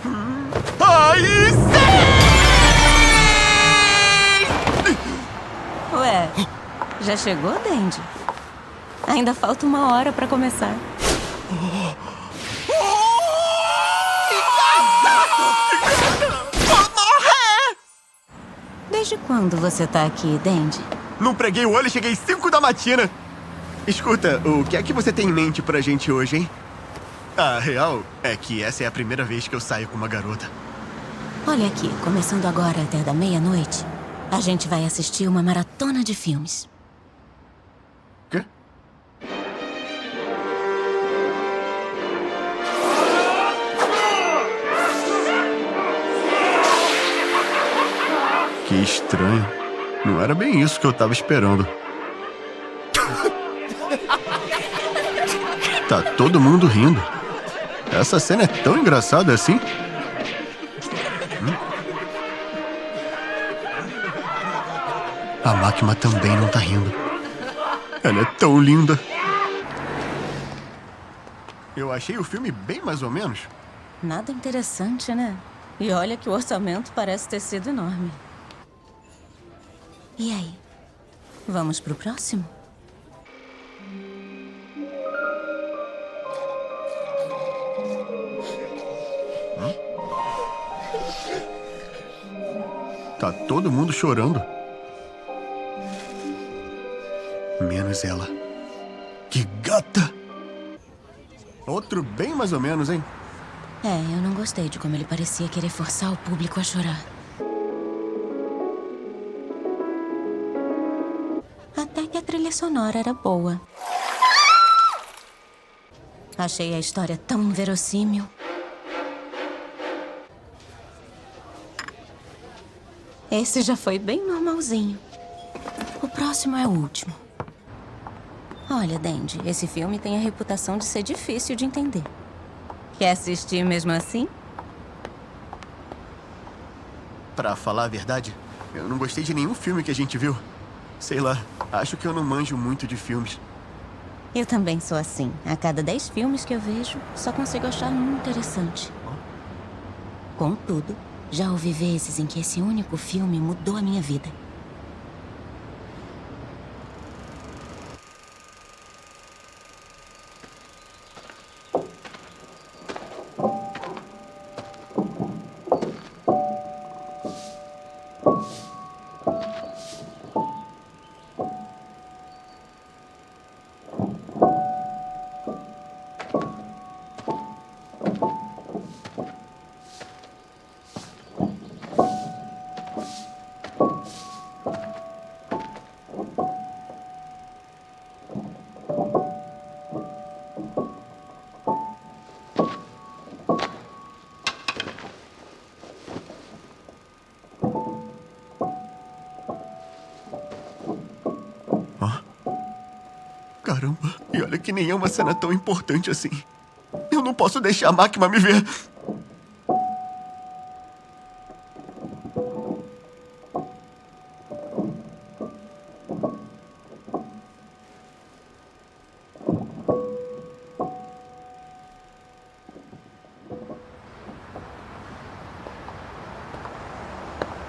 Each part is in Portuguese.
Ai, sim! Ué, já chegou, Dandy? Ainda falta 1 hora pra começar. Vou morrer! Desde quando você tá aqui, Dandy? Não preguei o olho e cheguei 5 da matina. Escuta, o que é que você tem em mente pra gente hoje, hein? A real é que essa é a primeira vez que eu saio com uma garota. Olha aqui, começando agora até da meia-noite, a gente vai assistir uma maratona de filmes. Quê? Que estranho. Não era bem isso que eu tava esperando. Tá todo mundo rindo. Essa cena é tão engraçada assim. A máquina também não tá rindo. Ela é tão linda. Eu achei o filme bem mais ou menos. Nada interessante, né? E olha que o orçamento parece ter sido enorme. E aí? Vamos pro próximo? Tá todo mundo chorando. Menos ela. Que gata! Outro bem mais ou menos, hein? É, eu não gostei de como ele parecia querer forçar o público a chorar. Até que a trilha sonora era boa. Achei a história tão inverossímil. Esse já foi bem normalzinho. O próximo é o último. Olha, Dandy, esse filme tem a reputação de ser difícil de entender. Quer assistir mesmo assim? Pra falar a verdade, eu não gostei de nenhum filme que a gente viu. Sei lá, acho que eu não manjo muito de filmes. Eu também sou assim. A cada 10 filmes que eu vejo, só consigo achar um interessante. Contudo, já ouvi vezes em que esse único filme mudou a minha vida. Caramba, e olha que nem é uma cena tão importante assim. Eu não posso deixar a máquina me ver.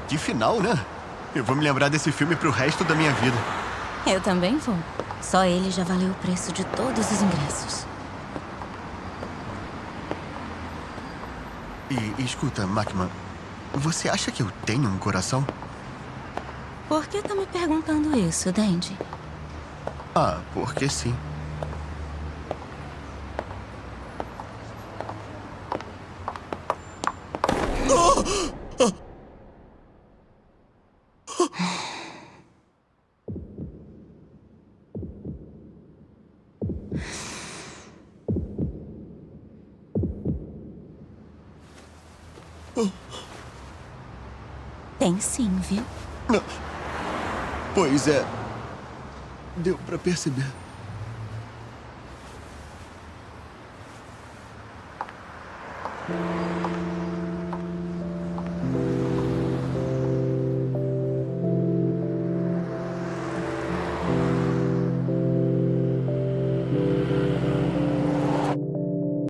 Que final, né? Eu vou me lembrar desse filme pro resto da minha vida. Eu também vou. Só ele já valeu o preço de todos os ingressos. E escuta, Makman, você acha que eu tenho um coração? Por que tá me perguntando isso, Dandy? Ah, porque sim. Tem sim, viu? Pois é. Deu pra perceber.